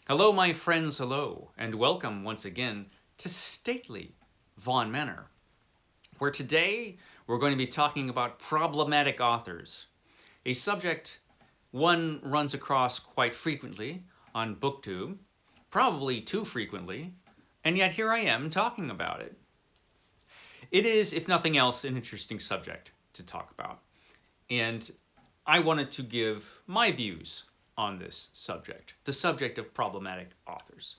Hello, my friends, hello, and welcome once again to stately Vaughan Manor, where today we're going to be talking about problematic authors, a subject one runs across quite frequently on BookTube, probably too frequently, and yet here I am talking about it. It is, if nothing else, an interesting subject to talk about, and I wanted to give my views on this subject, the subject of problematic authors.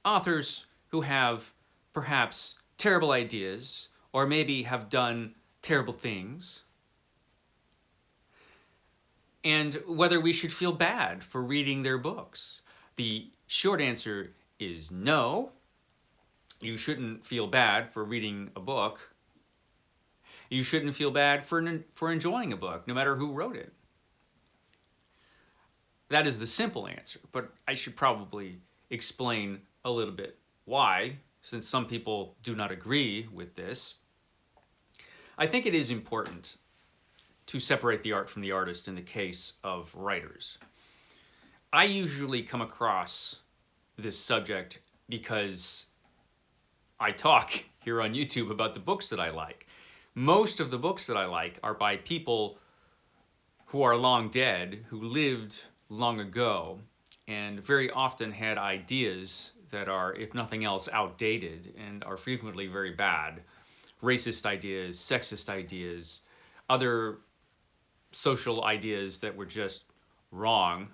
Authors who have perhaps terrible ideas or maybe have done terrible things, and whether we should feel bad for reading their books. The short answer is no. You shouldn't feel bad for reading a book. You shouldn't feel bad for enjoying a book, no matter who wrote it. That is the simple answer, but I should probably explain a little bit why, since some people do not agree with this. I think it is important to separate the art from the artist in the case of writers. I usually come across this subject because I talk here on YouTube about the books that I like. Most of the books that I like are by people who are long dead, who lived long ago, and very often had ideas that are, if nothing else, outdated and are frequently very bad. Racist ideas, sexist ideas, other social ideas that were just wrong.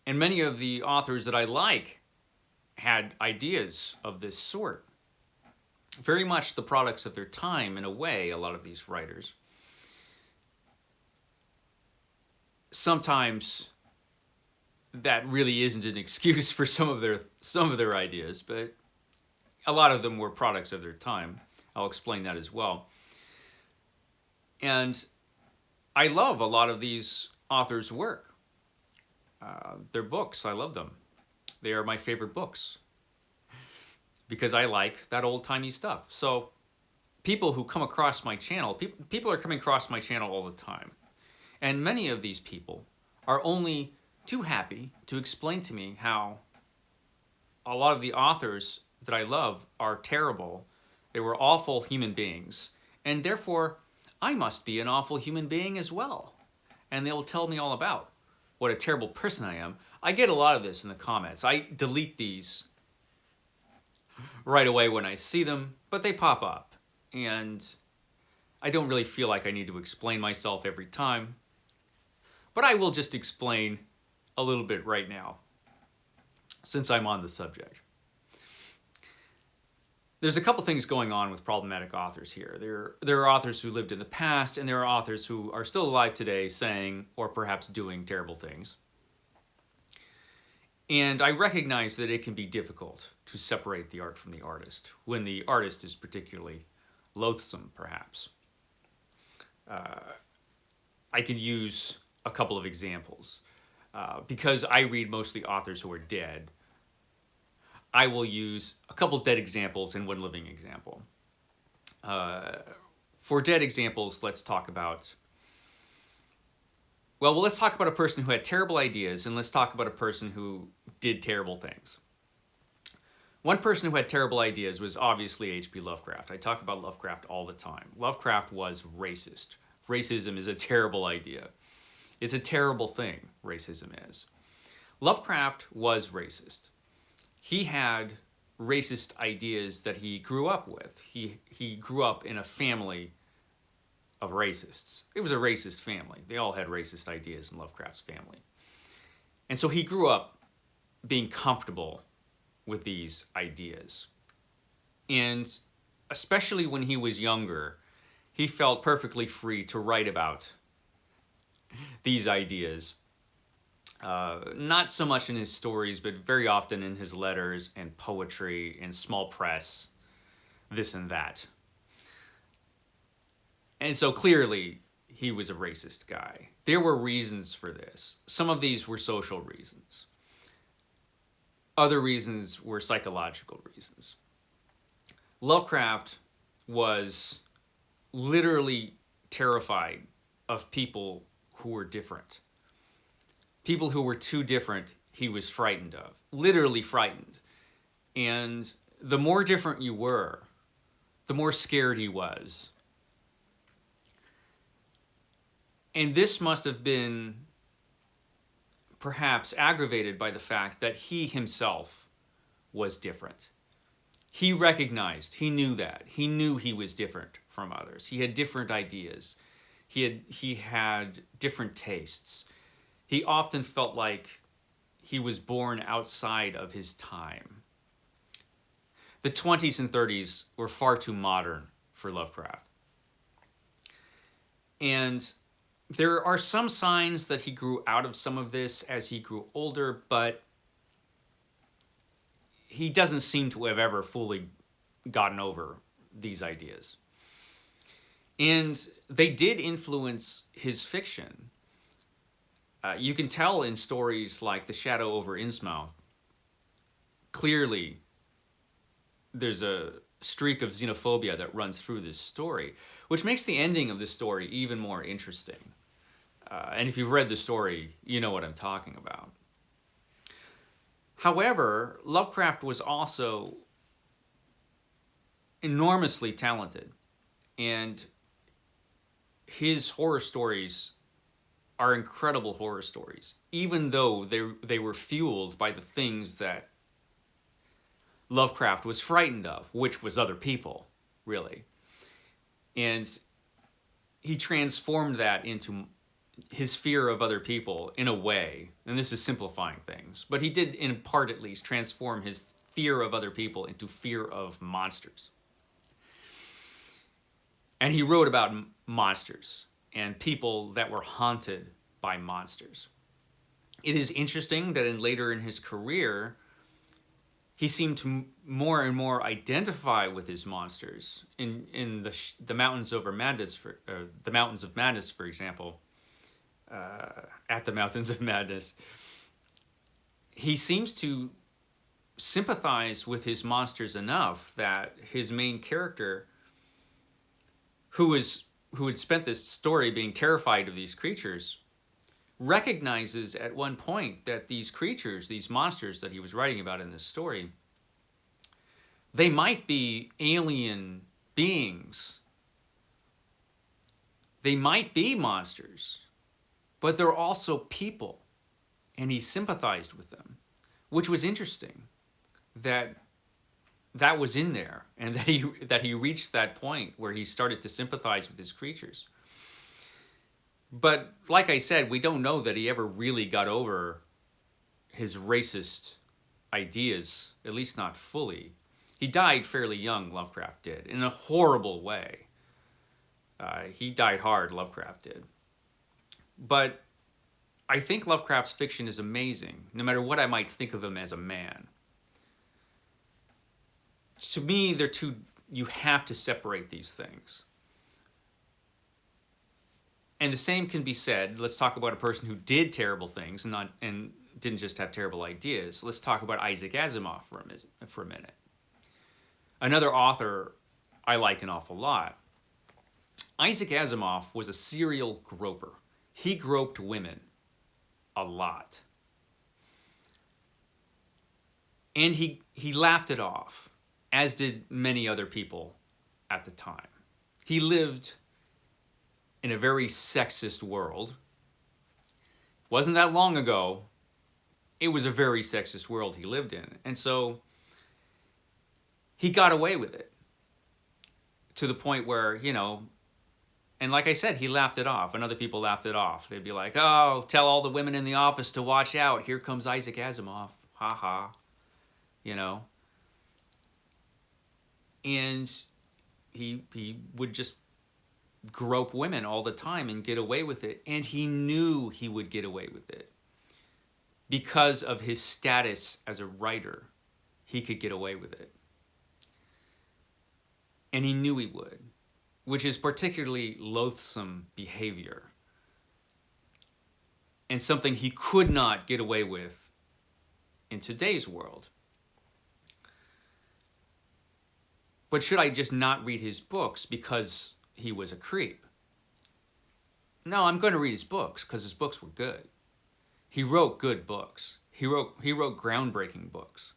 And many of the authors that I like had ideas of this sort. Very much the products of their time, in a way, a lot of these writers. Sometimes that really isn't an excuse for some of their ideas, but a lot of them were products of their time. I'll explain that as well. And I love a lot of these authors' work. Their books, I love them. They are my favorite books because I like that old-timey stuff. So people who come across my channel, people are coming across my channel all the time. And many of these people are only too happy to explain to me how a lot of the authors that I love are terrible. They were awful human beings. And therefore, I must be an awful human being as well. And they'll tell me all about what a terrible person I am. I get a lot of this in the comments. I delete these right away when I see them, but they pop up. And I don't really feel like I need to explain myself every time. But I will just explain a little bit right now, since I'm on the subject. There's a couple things going on with problematic authors here. There are authors who lived in the past, and there are authors who are still alive today saying, or perhaps doing, terrible things. And I recognize that it can be difficult to separate the art from the artist, when the artist is particularly loathsome, perhaps. I could use a couple of examples. Because I read mostly authors who are dead, I will use a couple dead examples and one living example. For dead examples, let's talk about a person who had terrible ideas, and let's talk about a person who did terrible things. One person who had terrible ideas was obviously H.P. Lovecraft. I talk about Lovecraft all the time. Lovecraft was racist. Racism is a terrible idea. It's a terrible thing, racism is. Lovecraft was racist. He had racist ideas that he grew up with. He grew up in a family of racists. It was a racist family. They all had racist ideas in Lovecraft's family. And so he grew up being comfortable with these ideas. And especially when he was younger, he felt perfectly free to write about these ideas. Not so much in his stories, but very often in his letters and poetry and small press, this and that. And so clearly, he was a racist guy. There were reasons for this. Some of these were social reasons. Other reasons were psychological reasons. Lovecraft was literally terrified of people who were different. People who were too different he was frightened of, literally frightened. And the more different you were, the more scared he was. And this must have been perhaps aggravated by the fact that he himself was different. He recognized, he knew that. He knew he was different from others. He had different ideas. He had different tastes. He often felt like he was born outside of his time. The 20s and 30s were far too modern for Lovecraft. And there are some signs that he grew out of some of this as he grew older, but he doesn't seem to have ever fully gotten over these ideas. And they did influence his fiction. You can tell in stories like The Shadow over Innsmouth, clearly there's a streak of xenophobia that runs through this story, which makes the ending of this story even more interesting. And if you've read the story, you know what I'm talking about. However, Lovecraft was also enormously talented, and his horror stories are incredible horror stories, even though they were fueled by the things that Lovecraft was frightened of, which was other people, really. And he transformed that into his fear of other people in a way, and this is simplifying things, but he did, in part at least, transform his fear of other people into fear of monsters. And he wrote about monsters and people that were haunted by monsters. It is interesting that later in his career, he seemed to more and more identify with his monsters. In the Mountains Over Madness, the Mountains of Madness, for example, at the Mountains of Madness, he seems to sympathize with his monsters enough that his main character, who had spent this story being terrified of these creatures, recognizes at one point that these creatures, these monsters that he was writing about in this story, they might be alien beings. They might be monsters, but they're also people, and he sympathized with them, which was interesting that was in there, and that he reached that point where he started to sympathize with his creatures. But like I said, we don't know that he ever really got over his racist ideas, at least not fully. He died fairly young, Lovecraft did, in a horrible way. He died hard, Lovecraft did. But I think Lovecraft's fiction is amazing, no matter what I might think of him as a man. To me, you have to separate these things. And the same can be said, let's talk about a person who did terrible things and didn't just have terrible ideas. Let's talk about Isaac Asimov for a minute. Another author I like an awful lot. Isaac Asimov was a serial groper. He groped women a lot. And he laughed it off, as did many other people at the time. He lived in a very sexist world. Wasn't that long ago. It was a very sexist world he lived in. And so he got away with it to the point where, and like I said, he laughed it off, and other people laughed it off. They'd be like, oh, tell all the women in the office to watch out. Here comes Isaac Asimov. Ha ha. And he would just grope women all the time and get away with it. And he knew he would get away with it. Because of his status as a writer, he could get away with it. And he knew he would, which is particularly loathsome behavior. And something he could not get away with in today's world. But should I just not read his books because he was a creep? No, I'm going to read his books because his books were good. He wrote good books. He wrote groundbreaking books.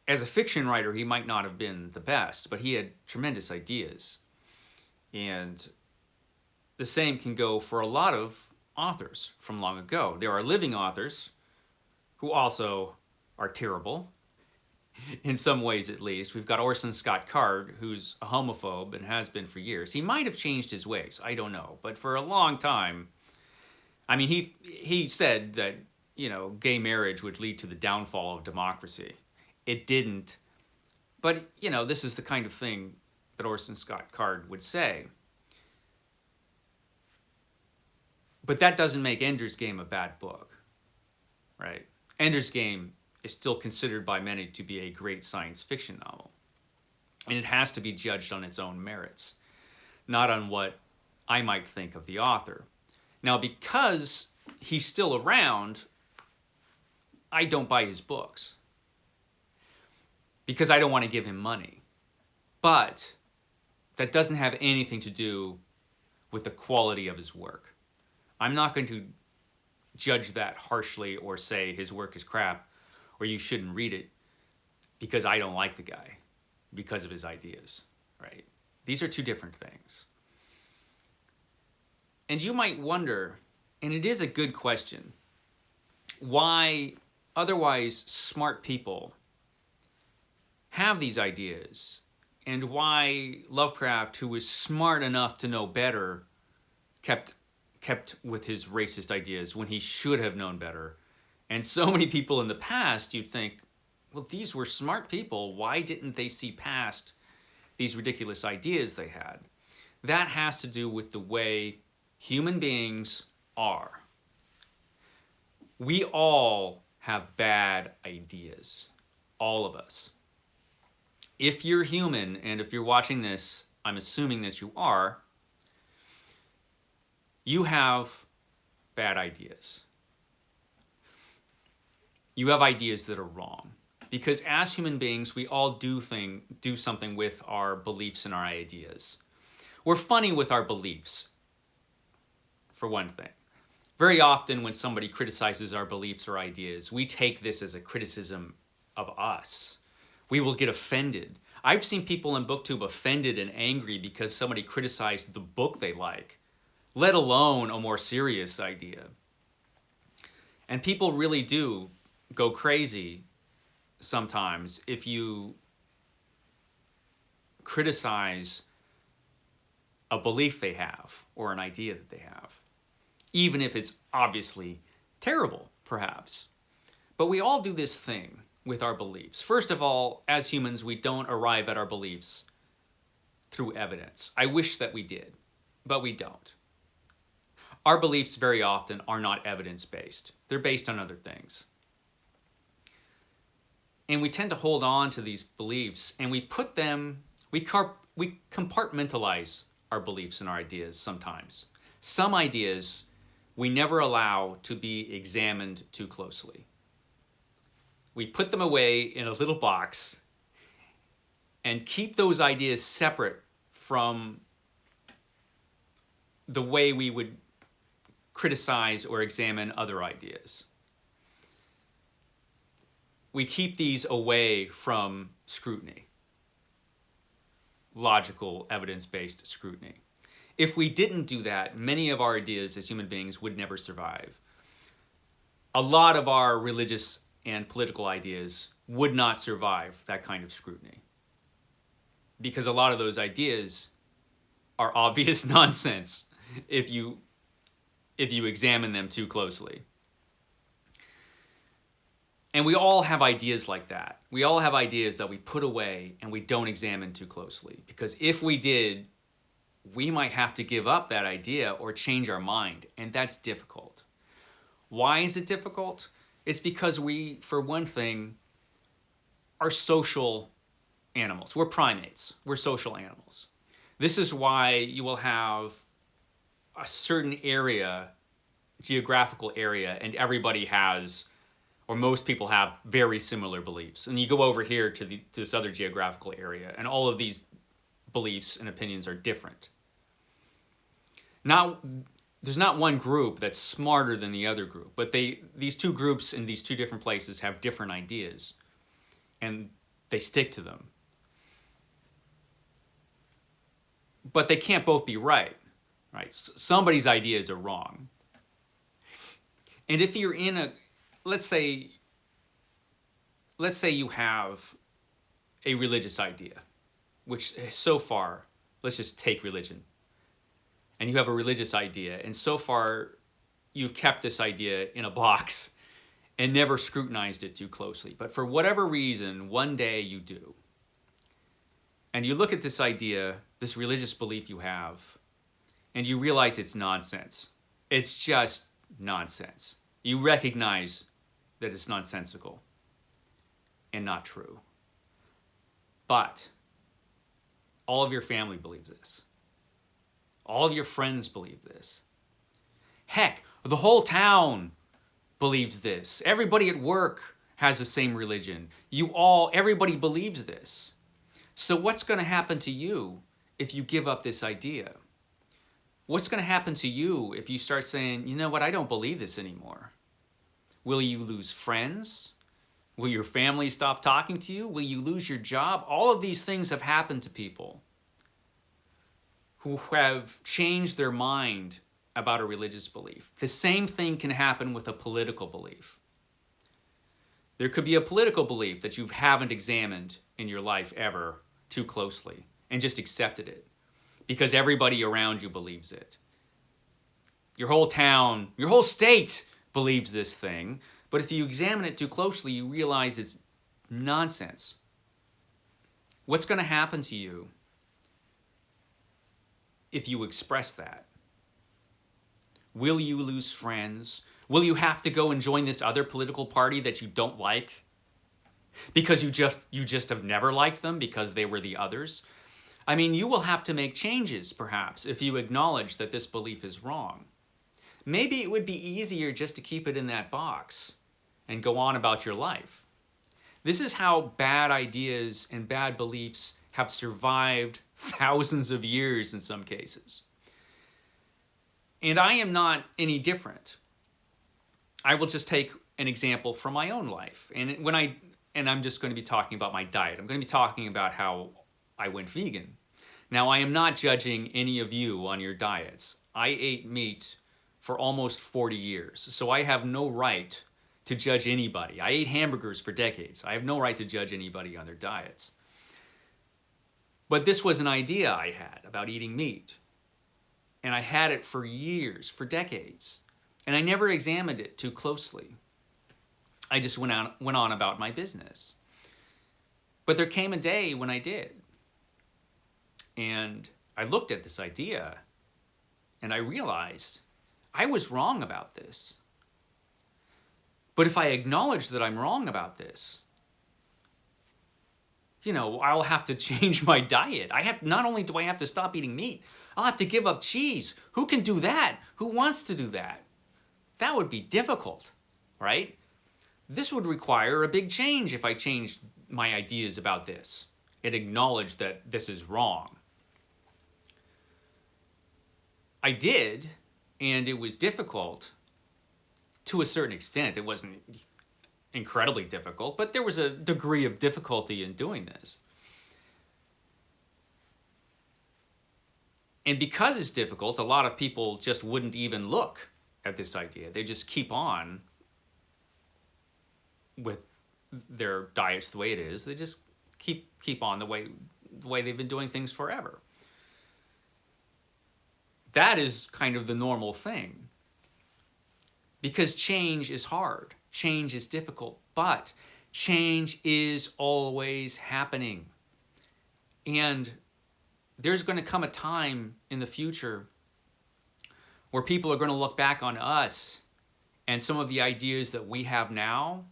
As a fiction writer, he might not have been the best, but he had tremendous ideas. And the same can go for a lot of authors from long ago. There are living authors who also are terrible, in some ways at least. We've got Orson Scott Card, who's a homophobe and has been for years. He might have changed his ways, I don't know. But for a long time, I mean, he said that, gay marriage would lead to the downfall of democracy. It didn't. But, this is the kind of thing that Orson Scott Card would say. But that doesn't make Ender's Game a bad book, right? Ender's Game is still considered by many to be a great science fiction novel. And it has to be judged on its own merits, not on what I might think of the author. Now, because he's still around, I don't buy his books, because I don't want to give him money. But that doesn't have anything to do with the quality of his work. I'm not going to judge that harshly or say his work is crap or you shouldn't read it because I don't like the guy because of his ideas, right? These are two different things. And you might wonder, and it is a good question, why otherwise smart people have these ideas, and why Lovecraft, who was smart enough to know better, kept with his racist ideas when he should have known better. And so many people in the past, you'd think, well, these were smart people. Why didn't they see past these ridiculous ideas they had? That has to do with the way human beings are. We all have bad ideas. All of us. If you're human, and if you're watching this, I'm assuming that you are, you have bad ideas. You have ideas that are wrong. Because as human beings, we all do something with our beliefs and our ideas. We're funny with our beliefs, for one thing. Very often when somebody criticizes our beliefs or ideas, we take this as a criticism of us. We will get offended. I've seen people in BookTube offended and angry because somebody criticized the book they like, let alone a more serious idea. And people really do go crazy sometimes if you criticize a belief they have or an idea that they have, even if it's obviously terrible, perhaps. But we all do this thing with our beliefs. First of all, as humans, we don't arrive at our beliefs through evidence. I wish that we did, but we don't. Our beliefs very often are not evidence-based. They're based on other things. And we tend to hold on to these beliefs, and we compartmentalize our beliefs and our ideas sometimes. Some ideas we never allow to be examined too closely. We put them away in a little box and keep those ideas separate from the way we would criticize or examine other ideas. We keep these away from scrutiny, logical, evidence-based scrutiny. If we didn't do that, many of our ideas as human beings would never survive. A lot of our religious and political ideas would not survive that kind of scrutiny, because a lot of those ideas are obvious nonsense if you examine them too closely. And we all have ideas like that. We all have ideas that we put away and we don't examine too closely, because if we did, we might have to give up that idea or change our mind, and that's difficult. Why is it difficult? It's because we, for one thing, are social animals. We're primates. We're social animals. This is why you will have a certain area, geographical area, and everybody has, or most people have, very similar beliefs. And you go over here to this other geographical area, and all of these beliefs and opinions are different. Now, there's not one group that's smarter than the other group, but these two groups in these two different places have different ideas, and they stick to them. But they can't both be right, right? Somebody's ideas are wrong. And if you're in a, let's say you have a religious idea, which so far, let's just take religion. And you have a religious idea, and so far you've kept this idea in a box and never scrutinized it too closely. But for whatever reason, one day you do. And you look at this idea, this religious belief you have, and you realize it's nonsense. It's just nonsense. You recognize that it's nonsensical and not true. But all of your family believes this. All of your friends believe this. Heck, the whole town believes this. Everybody at work has the same religion. Everybody believes this. So what's going to happen to you if you give up this idea? What's going to happen to you if you start saying, you know what, I don't believe this anymore? Will you lose friends? Will your family stop talking to you? Will you lose your job? All of these things have happened to people who have changed their mind about a religious belief. The same thing can happen with a political belief. There could be a political belief that you haven't examined in your life ever too closely and just accepted it because everybody around you believes it. Your whole town, your whole state believes this thing, but if you examine it too closely, you realize it's nonsense. What's going to happen to you if you express that? Will you lose friends? Will you have to go and join this other political party that you don't like because you just have never liked them because they were the others? I mean, you will have to make changes, perhaps, if you acknowledge that this belief is wrong. Maybe it would be easier just to keep it in that box and go on about your life. This is how bad ideas and bad beliefs have survived thousands of years in some cases. And I am not any different. I will just take an example from my own life. And I'm just going to be talking about my diet. I'm going to be talking about how I went vegan. Now, I am not judging any of you on your diets. I ate meat for almost 40 years, so I have no right to judge anybody. I ate hamburgers for decades. I have no right to judge anybody on their diets. But this was an idea I had about eating meat. And I had it for years, for decades. And I never examined it too closely. I just went on about my business. But there came a day when I did. And I looked at this idea and I realized I was wrong about this. But if I acknowledge that I'm wrong about this, I'll have to change my diet. Not only do I have to stop eating meat, I'll have to give up cheese. Who can do that? Who wants to do that? That would be difficult, right? This would require a big change if I changed my ideas about this and acknowledged that this is wrong. I did, and it was difficult to a certain extent. It wasn't incredibly difficult, but there was a degree of difficulty in doing this. And because it's difficult, a lot of people just wouldn't even look at this idea. They just keep on with their diets the way it is. They just keep on the way they've been doing things forever. That is kind of the normal thing. Because change is hard. Change is difficult. But change is always happening. And there's going to come a time in the future where people are going to look back on us and some of the ideas that we have now,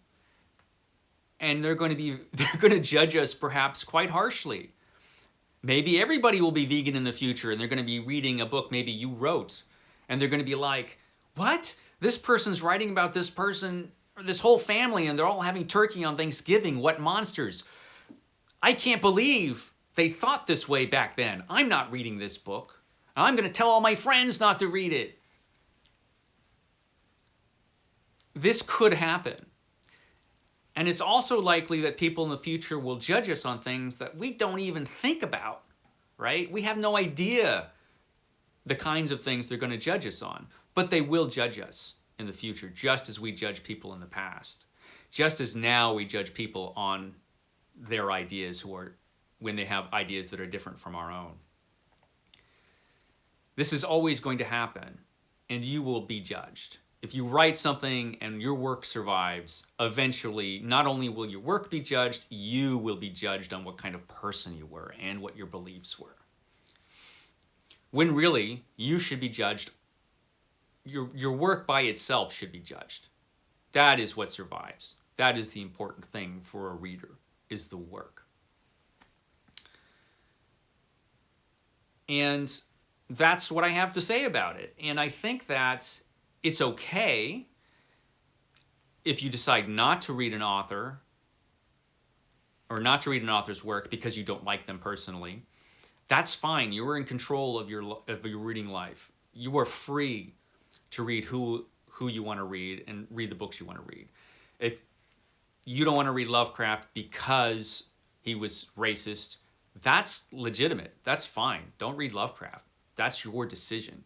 and they're going to judge us perhaps quite harshly. Maybe everybody will be vegan in the future, and they're going to be reading a book maybe you wrote, and they're going to be like, what? This person's writing about this person, or this whole family, and they're all having turkey on Thanksgiving. What monsters. I can't believe they thought this way back then. I'm not reading this book. I'm going to tell all my friends not to read it. this could happen. And it's also likely that people in the future will judge us on things that we don't even think about, right? We have no idea the kinds of things they're going to judge us on, but they will judge us in the future, just as we judge people in the past. Just as now we judge people on their ideas when they have ideas that are different from our own. This is always going to happen, and you will be judged. If you write something and your work survives, eventually, not only will your work be judged, you will be judged on what kind of person you were and what your beliefs were. When really, you should be judged, your work by itself should be judged. That is what survives. That is the important thing for a reader, is the work. And that's what I have to say about it. And I think that it's okay if you decide not to read an author or not to read an author's work because you don't like them personally. That's fine. You are in control of your reading life. You are free to read who you want to read and read the books you want to read. If you don't want to read Lovecraft because he was racist, that's legitimate. That's fine. Don't read Lovecraft. That's your decision.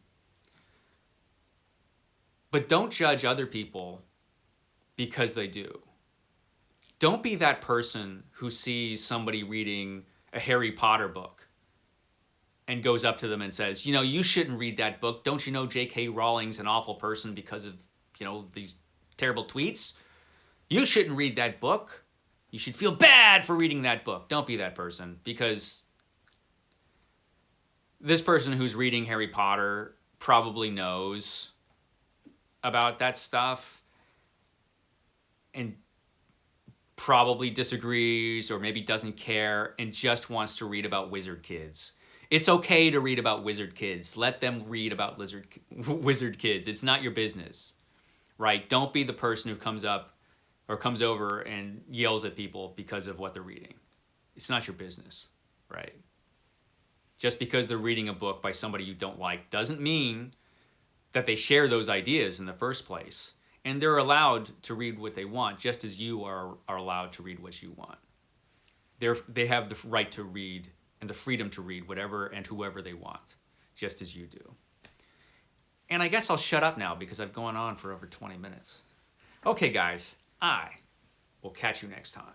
But don't judge other people because they do. Don't be that person who sees somebody reading a Harry Potter book and goes up to them and says, you know, you shouldn't read that book. Don't you know J.K. Rowling's an awful person because of, you know, these terrible tweets? You shouldn't read that book. You should feel bad for reading that book. Don't be that person, because this person who's reading Harry Potter probably knows about that stuff and probably disagrees or maybe doesn't care and just wants to read about wizard kids. It's okay to read about wizard kids. Let them read about wizard kids. It's not your business, right? Don't be the person who comes up or comes over and yells at people because of what they're reading. It's not your business, right? Just because they're reading a book by somebody you don't like doesn't mean that they share those ideas in the first place. And they're allowed to read what they want, just as you are allowed to read what you want. They have the right to read and the freedom to read whatever and whoever they want, just as you do. And I guess I'll shut up now because I've gone on for over 20 minutes. Okay, guys, I will catch you next time.